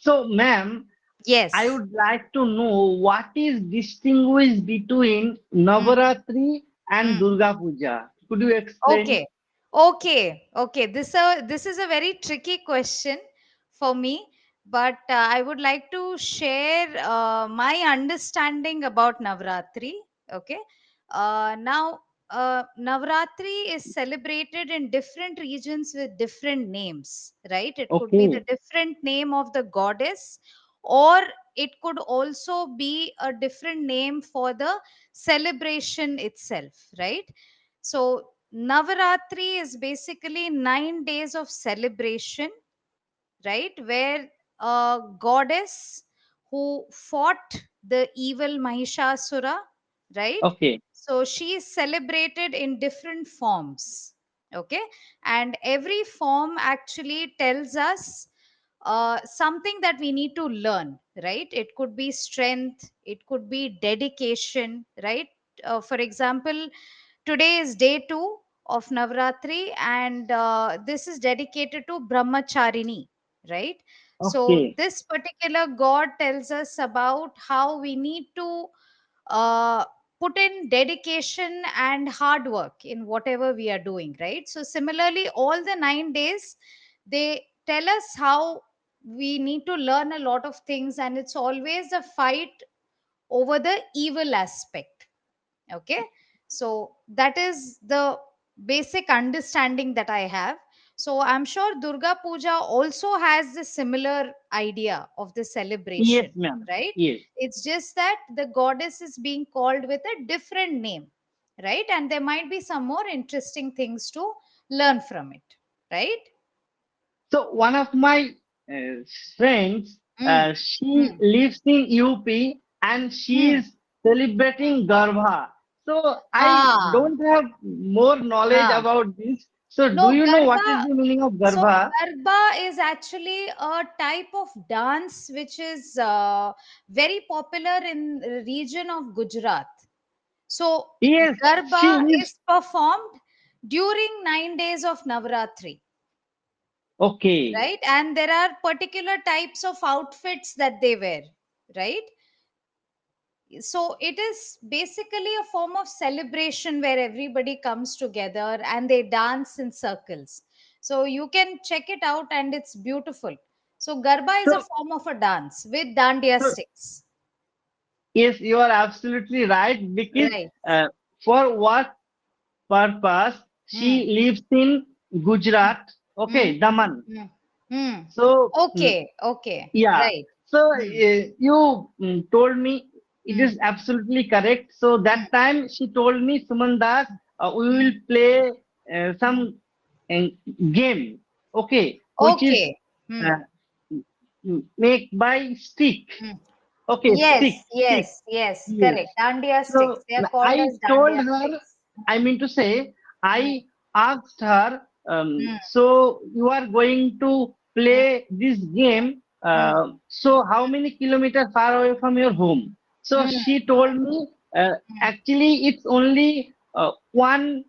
So, ma'am, I Yes. would like to know what is distinguished between Mm, Navaratri and mm. Durga Puja. Could you explain? Okay. Okay. This is a very tricky question for me, but I would like to share my understanding about Navratri. Okay. Now, Navratri is celebrated in different regions with different names, right? It could be the Okay, different name of the goddess, or it could also be a different name for the celebration itself, right? So, Navaratri is basically 9 days of celebration, right? Where a goddess who fought the evil Mahishasura, right? okay, So, she is celebrated in different forms, okay? And every form actually tells us something that we need to learn, right? It could be strength, it could be dedication, right? For example, today is day 2 of Navratri, and this is dedicated to Brahmacharini, right? So, okay. this particular god tells us about how we need to uh, put in dedication and hard work in whatever we are doing, right? So, similarly, all the 9 days they tell us how we need to learn a lot of things, and it's always a fight over the evil aspect. Okay, so that is the basic understanding that I have. So I'm sure Durga Puja also has the similar idea of the Yes, celebration, ma'am. right? Yes. It's just that the goddess is being called with a different name, right? And there might be some more interesting things to learn from it, right? So one of my uh, friends, Mm. she Mm. lives in UP and she Mm. is celebrating Garbha. So I Ah, don't have more knowledge ah. about this. So do No, you know what is Garba. the meaning of So Garbha? Garba is actually a type of dance which is very popular in the region of Gujarat. So Yes, she Garba lives. is performed during 9 days of Navratri, Okay. right? And there are particular types of outfits that they wear, right? So it is basically a form of celebration where everybody comes together and they dance in circles. So you can check it out and it's beautiful. So Garba is a So, form of a dance with dandiya so sticks. yes, you are absolutely right because Right. uh, for what purpose Hmm. she lives in Gujarat, Hmm. okay, Daman. Hmm. Hmm. So, Okay. Okay. yeah. Right. So, Hmm. you told me it Hmm. is absolutely correct. So, Hmm. that time she told me, Suman Das, we Hmm. will play Hmm. some uh, game, okay, which is Okay. Hmm. uh, make by stick. Hmm. Okay, stick, Yes. stick. Yes. Yes. Yes. Correct. Dandiya So sticks. They are called I as told dandiya her, sticks. I mean to say, Hmm. I asked her, Hmm. so you are going to Hmm. play this game, Hmm. so how many kilometers far away from your home? So Hmm. she told me, Hmm. actually it's only 1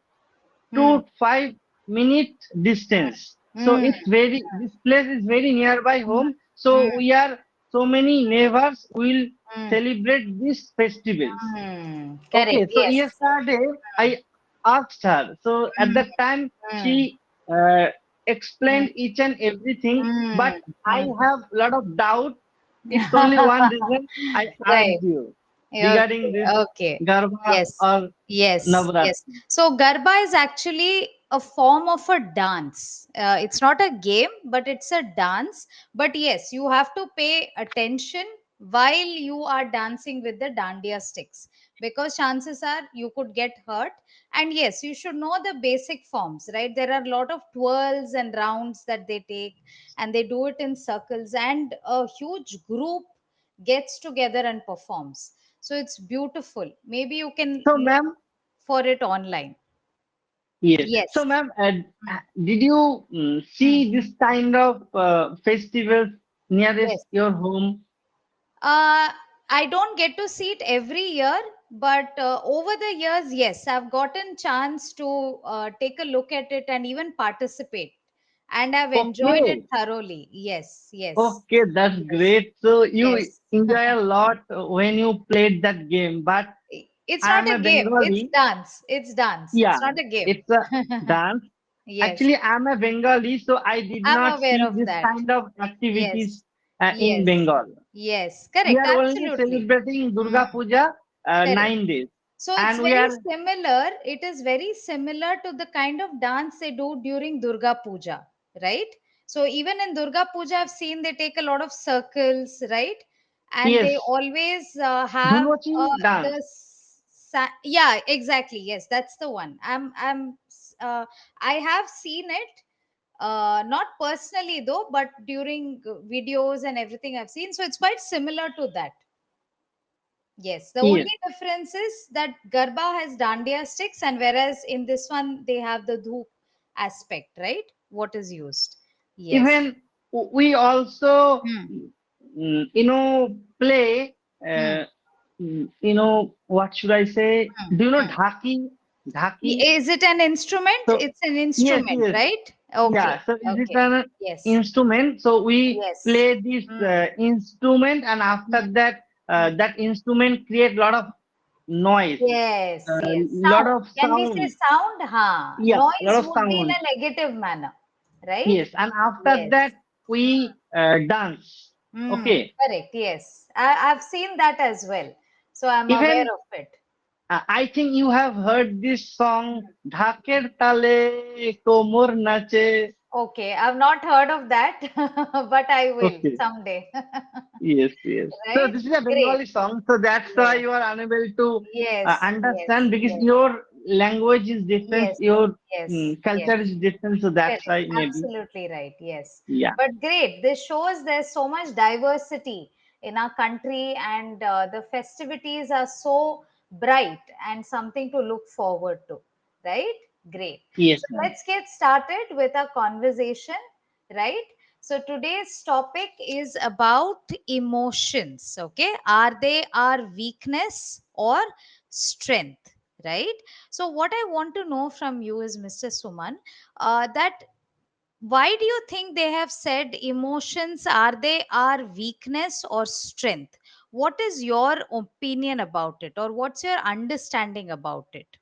to 5 minute distance. So Hmm. it's very, this place is very nearby Hmm. home. Hmm. So we are so many neighbors will Hmm. celebrate these festivals. Correct. Okay, so Yes. yesterday I asked her. So at Hmm. that time Hmm. she Hmm. explained each and everything, Hmm. but I Hmm. have a lot of doubt. It's only one reason I Right. asked you Okay. regarding this Okay. Garba Yes. or Yes. Yes. Navratri. So Garba is actually a form of a dance. It's not a game, but it's a dance. But yes, you have to pay attention while you are dancing with the dandiya sticks, because chances are you could get hurt. And yes, you should know the basic forms, right? There are a lot of twirls and rounds that they take, and they do it in circles, and a huge group gets together and performs. So it's beautiful. Maybe you can So look ma'am, for it online. yes. So Yes. ma'am, did you Mm. see this kind of festivals nearest Yes. your home? Uh, I don't get to see it every year, but over the years, yes, I've gotten chance to take a look at it and even participate. and I've enjoyed it Okay. thoroughly. Yes, yes, Okay, that's yes, great. So you yes. enjoy a lot when you played that game. But It's I not am a a game, it's Bengali. dance. It's dance. Yeah, It's not a game. it's a dance. Yes, Actually, I'm a Bengali, so I did I'm not aware see of this that. kind of activities Yes, in yes, Bengal. yes. We Correct, are only absolutely. celebrating Hmm. Durga Puja Correct. 9 days, So it's and we very are similar. It is very similar to the kind of dance they do during Durga Puja, right? So even in Durga Puja, I've seen they take a lot of circles, right? And they yes, always have Dulochi dance. yeah, exactly. Yes, that's the one. I have seen it, not personally though, but during videos and everything I've seen. So it's quite similar to that. Yes, the only Yes, difference is that Garba has dandiya sticks, and whereas in this one they have the dhoop aspect, right? What is used? Yes. even we also Hmm. play Hmm. what should I say? Hmm. Do you know Hmm. dhaki? Dhaki. Is it an instrument? So It's an yes, instrument, yes, right? Okay. yeah. So it is Okay. an Yes. instrument. So we Yes. play this Hmm. instrument, and Hmm. after that, Hmm. that instrument create lot of noise, Yes. Yes. lot Sound. of Can we say sound. sound? Huh. Yeah, lot Noise of would be in sound. a negative manner, right? Yes, and after Yes. that we dance. Okay. Correct. Yes. I've seen that as well. So I'm aware Even of it. I think you have heard this song Dhaker Tale Komor Nache. Okay. I've not heard of that, but I will Okay. someday. Yes, yes. So Right? this is a Great. Bengali song, so that's why Yes. you are unable to Yes. Yes. understand because Yes. your language is different, Yes. your Yes. Yes. culture is different, so that's Correct. why maybe. Absolutely right. Yes. Yeah. But great. This shows there's so much diversity in our country, and the festivities are so bright and something to look forward to. Right? Great. Yes, So ma'am. let's get started with our conversation. Right? So today's topic is about emotions. Okay. Are they our weakness or strength? Right? So, what I want to know from you is, Mr. Suman, that why do you think they have said emotions, are they our weakness or strength? What is your opinion about it, or what's your understanding about it?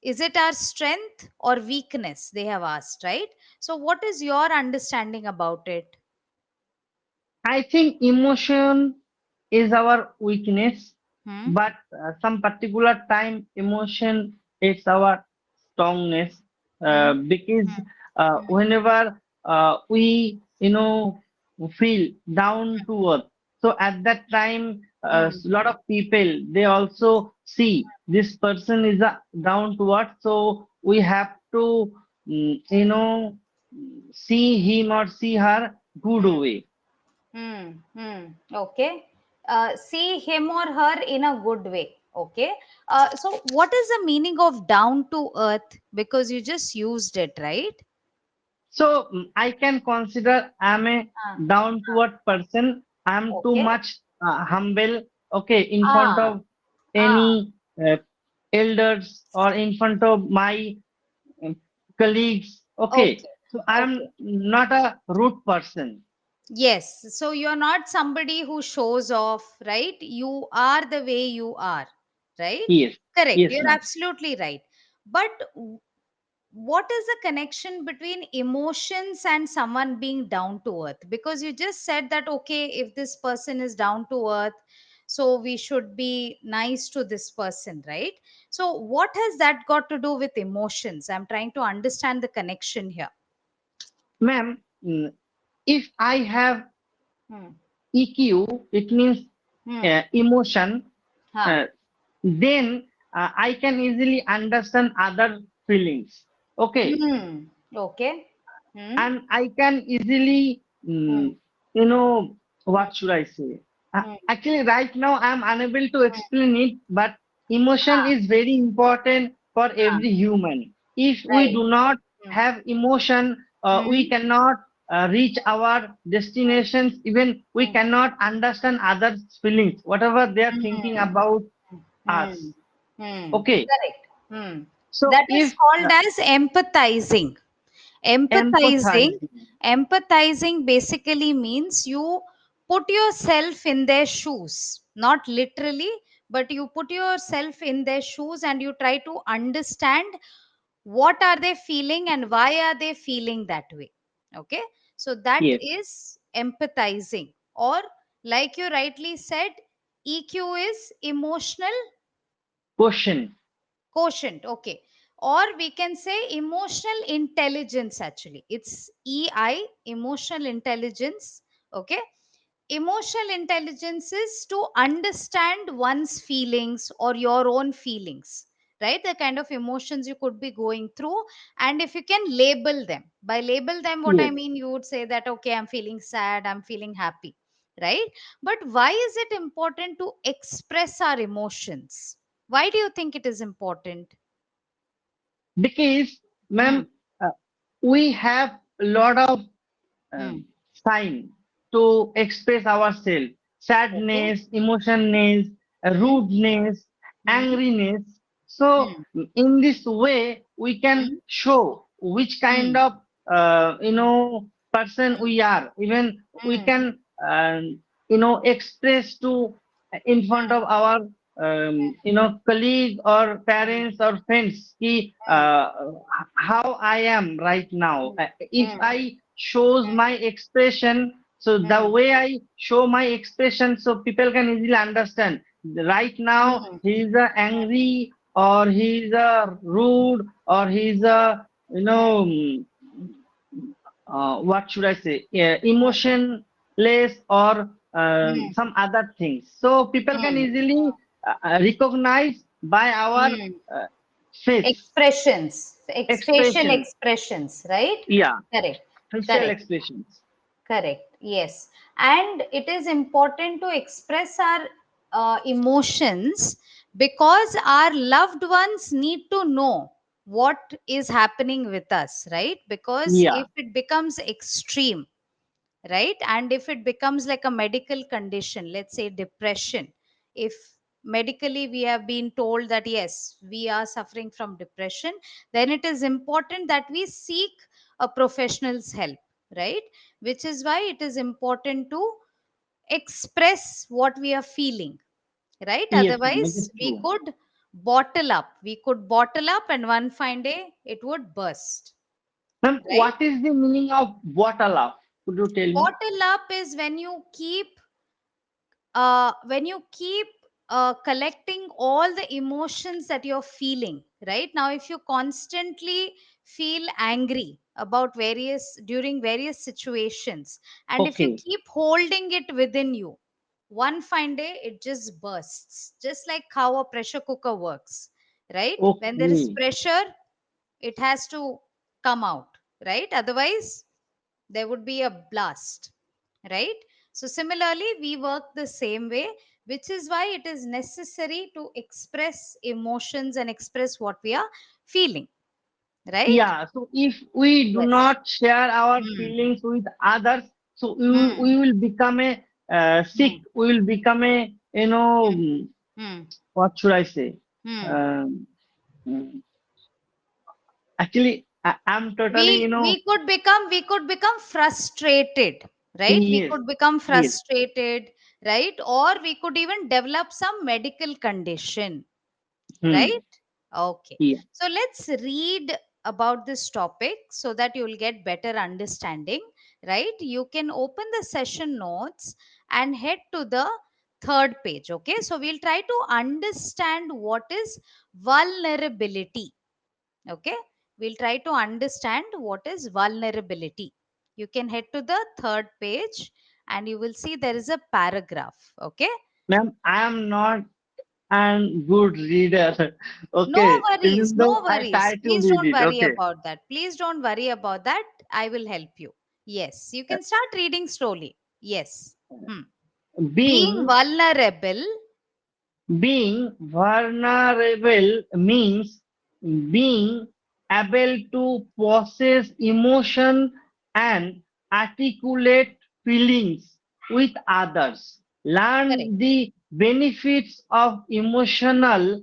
Is it our strength or weakness? They have asked, right? So, what is your understanding about it? I think emotion is our weakness, Hmm? but some particular time emotion is our strongness. Hmm? Because Hmm? whenever we, feel down to earth, so at that time, a Hmm? lot of people they also see this person is a down to earth, so we have to, see him or see her good Hmm? way. Hmm. Hmm. Okay. See him or her in a good way. Okay. So, what is the meaning of down to earth? Because you just used it, right? So I can consider I'm a Ah, down to earth person. I'm too okay. much humble. Okay, in front Ah, of ah. any elders or in front of my um, colleagues. Okay, Okay. so Okay. I'm not a rude person. Yes. So, you're not somebody who shows off, right? You are the way you are, right? Yes, Correct. yes, You're ma'am. absolutely right. But what is the connection between emotions and someone being down to earth? Because you just said that, okay, if this person is down to earth, so we should be nice to this person, right? So what has that got to do with emotions? I'm trying to understand the connection here. Ma'am, if I have Hmm. EQ, it means Hmm. emotion. Huh. Uh, then I can easily understand other feelings. Okay, Hmm. Okay. Hmm. and I can easily, Hmm. what should I say? Hmm. Actually, right now I'm unable to Hmm. explain it, but emotion Huh. is very important for Huh. every human. If we Right. do not Hmm. have emotion, we Hmm. cannot reach our destinations. Even we Hmm. cannot understand others' feelings, whatever they are thinking Hmm. about Hmm. us. Hmm. Okay, Correct. Hmm. so That is if called as empathizing. Empathizing, Empathizing. empathizing basically means you put yourself in their shoes, not literally, but you put yourself in their shoes and you try to understand what are they feeling and why are they feeling that way. Okay, so that Yes. is empathizing. Or, like you rightly said, EQ is emotional Question. quotient. Okay, or we can say emotional intelligence. Actually, it's EI, emotional intelligence. Okay, emotional intelligence is to understand one's feelings or your own feelings, right? The kind of emotions you could be going through, and if you can label them. By label them, what I Yes. mean, you would say that, okay, I'm feeling sad, I'm feeling happy, right? But why is it important to express our emotions? Why do you think it is important? Because, Hmm. ma'am, uh, we have a lot of Hmm. sign to express ourselves. Okay. Sadness, emotionness, Hmm. rudeness, Hmm. angriness. So Hmm. in this way, we can Hmm. show which kind Hmm. of person we are. Even we Hmm. can express to in front Hmm. of our colleague or Hmm. parents or friends ki, Hmm. how I am right now. Hmm. If Hmm. I shows my expression, so the Hmm. way I show my expression, so people can easily understand. Right now, Hmm. he is angry, or he is rude, or he is what should I say, emotionless, or Hmm. some other things. So people can Hmm. easily recognize by our Hmm. uh, face Expressions, facial expression. expressions, right? Yeah, Correct. facial Correct. expressions. Correct. Yes. And it is important to express our emotions because our loved ones need to know what is happening with us, right? Because Yeah. if it becomes extreme, right, and if it becomes like a medical condition, let's say depression, if medically we have been told that yes, we are suffering from depression, then it is important that we seek a professional's help, right? Which is why it is important to express what we are feeling, right? Yes, ma'am, it Otherwise is we true. could bottle up and one fine day it would burst, Ma'am, right? what is the meaning of bottle up? Could you tell me? Bottle up is when you keep collecting all the emotions that you're feeling. Right now, if you constantly feel angry about various during various situations, and if you Okay. keep holding it within you, one fine day it just bursts, just like how a pressure cooker works. Right, when there is Okay. pressure, it has to come out, right? Otherwise there would be a blast, right? So similarly we work the same way, which is why it is necessary to express emotions and express what we are feeling, right? Yeah. So if we do Yes. not share our Hmm. feelings with others, so Hmm. we will become a sick. Hmm. We will become a Hmm. what should I say? Hmm. Um, mm, Actually, I'm we totally we could become frustrated, right? We yes, could become yes. frustrated, right? Or we could even develop some medical condition. Hmm. Right? Okay. Yeah. So let's read about this topic so that you will get better understanding, right? You can open the session notes and head to the third page. Okay. So we'll try to understand what is vulnerability. Okay. We'll try to understand what is vulnerability. You can head to the third page and you will see there is a paragraph. Okay. Ma'am, I am not an good reader. No Okay. worries, Even though no I worries. try to Please read don't it. worry Okay. about that. Please don't worry about that. I will help you. Yes, you can start reading slowly. Yes. Hmm. Being Being vulnerable. being vulnerable means being able to process emotion and articulate feelings with others. Correct. Learn the benefits of emotional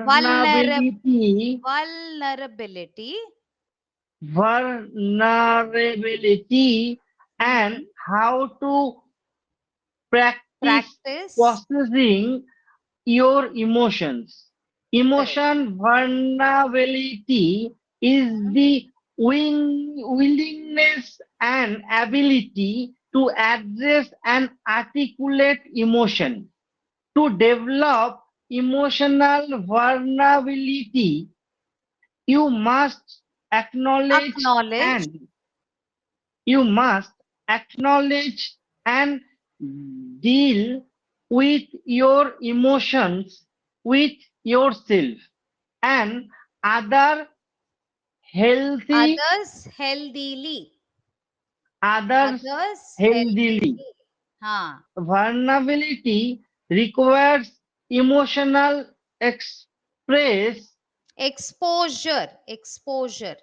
Vulnerab vulnerability. vulnerability. vulnerability, and Hmm. how to practice Practice. processing your emotions. Correct. Emotion vulnerability is Hmm. the willingness and ability to address and articulate emotion. To develop emotional vulnerability, you must acknowledge Acknowledge. and you must acknowledge and deal with your emotions with yourself and other healthy Others healthily. others Others healthily. healthily. Huh. Vulnerability requires emotional express. Exposure. Exposure.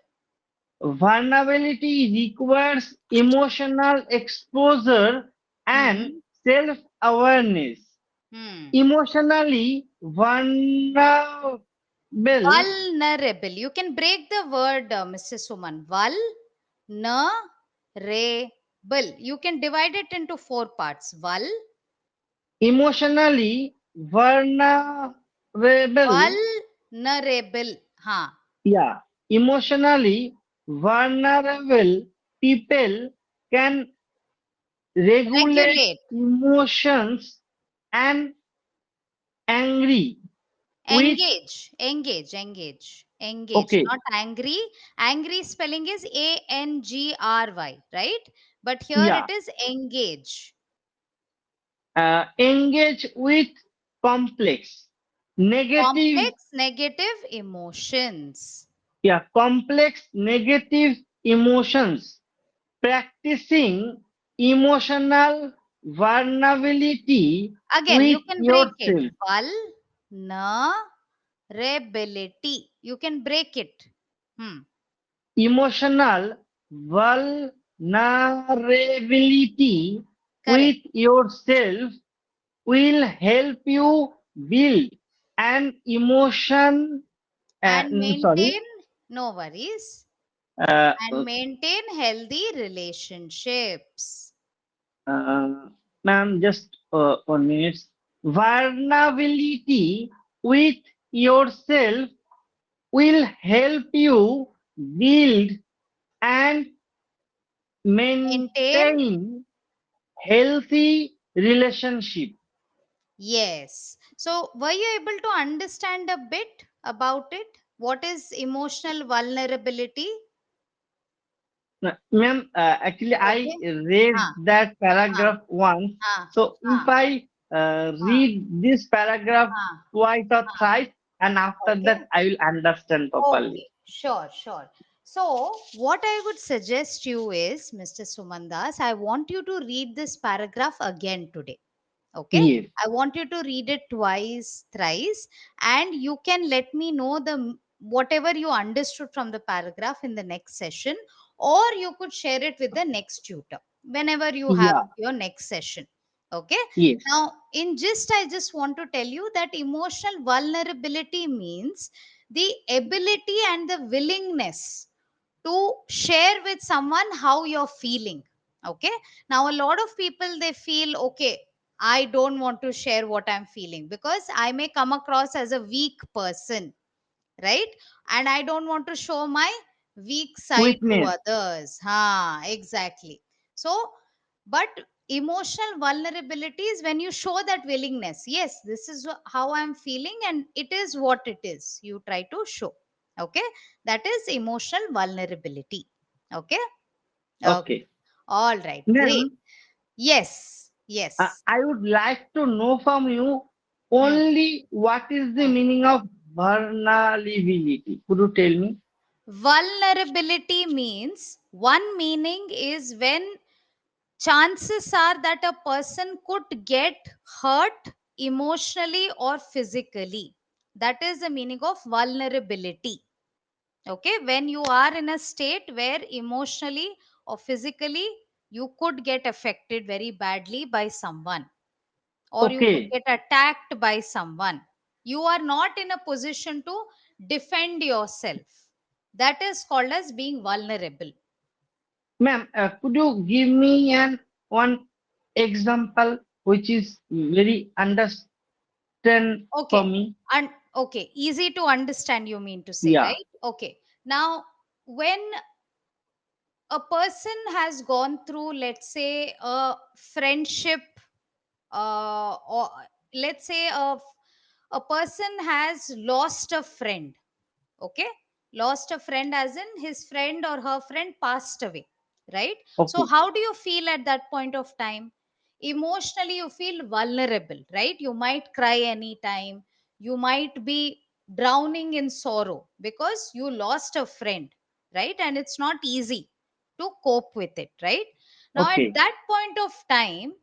Vulnerability requires emotional exposure and Hmm. self-awareness. Hmm. Emotionally vulnerable. Vulnerable. You can break the word, Mr. Suman. Vulnerable. You can divide it into four parts. Emotionally vulnerable. Vulnerable. Huh. Yeah. Emotionally vulnerable people can regulate Regulate. emotions and angry with Engage, okay. not angry. Angry spelling is Angry, right? But here Yeah. it is engage. Engage with complex negative. Complex negative emotions. Yeah, complex negative emotions. Practicing emotional vulnerability Again, with you can break it. yourself. Vulnerability. You can break it. Hmm. Emotional vulnerability with Correct. yourself will help you build an emotion. And Sorry, maintain, no worries. uh, And maintain healthy relationships. uh, ma'am, just 1 minute. Vulnerability with yourself will help you build and Maintain. maintain healthy relationship. Yes. So, were you able to understand a bit about it? What is emotional vulnerability? Ma'am, actually, I Okay. read Huh, that huh, paragraph once. huh, So if huh, I huh, read this paragraph huh, twice or huh. thrice, and after Okay. that, I will understand properly. Okay. Sure, sure. So, what I would suggest you is, Mr. Sumandas, I want you to read this paragraph again today. Okay, Yes, I want you to read it twice, thrice, and you can let me know whatever you understood from the paragraph in the next session, or you could share it with the next tutor whenever you have yeah, your next session. Okay, yes, now in gist, I just want to tell you that emotional vulnerability means the ability and the willingness to share with someone how you're feeling. Okay, now a lot of people, they feel, okay, I don't want to share what I'm feeling because I may come across as a weak person, right? And I don't want to show my weak side to weakness. others. Ha, exactly. So, but emotional vulnerability is when you show that willingness. Yes, this is how I'm feeling, and it is what it is. You try to show. Okay, that is emotional vulnerability. Okay, okay. Okay, All right, great. ma'am, Yes, yes. I would like to know from you Hmm. only what is the Hmm. meaning of vulnerability. Could you tell me? Vulnerability means, one meaning is when chances are that a person could get hurt emotionally or physically. That is the meaning of vulnerability. Okay, when you are in a state where emotionally or physically you could get affected very badly by someone, or you could Okay, get attacked by someone, you are not in a position to defend yourself. That is called as being vulnerable. Ma'am, could you give me an one example which is very understand for Okay. me? And okay, easy to understand, you mean to say, Yeah. right? Okay. Now, when a person has gone through, let's say, a friendship, or let's say a person has lost a friend. Okay, lost a friend as in his friend or her friend passed away, right? So Okay. how do you feel at that point of time? Emotionally you feel vulnerable, right? You might cry anytime, you might be drowning in sorrow because you lost a friend, right? And it's not easy to cope with it, right? Now at Okay. that point of time,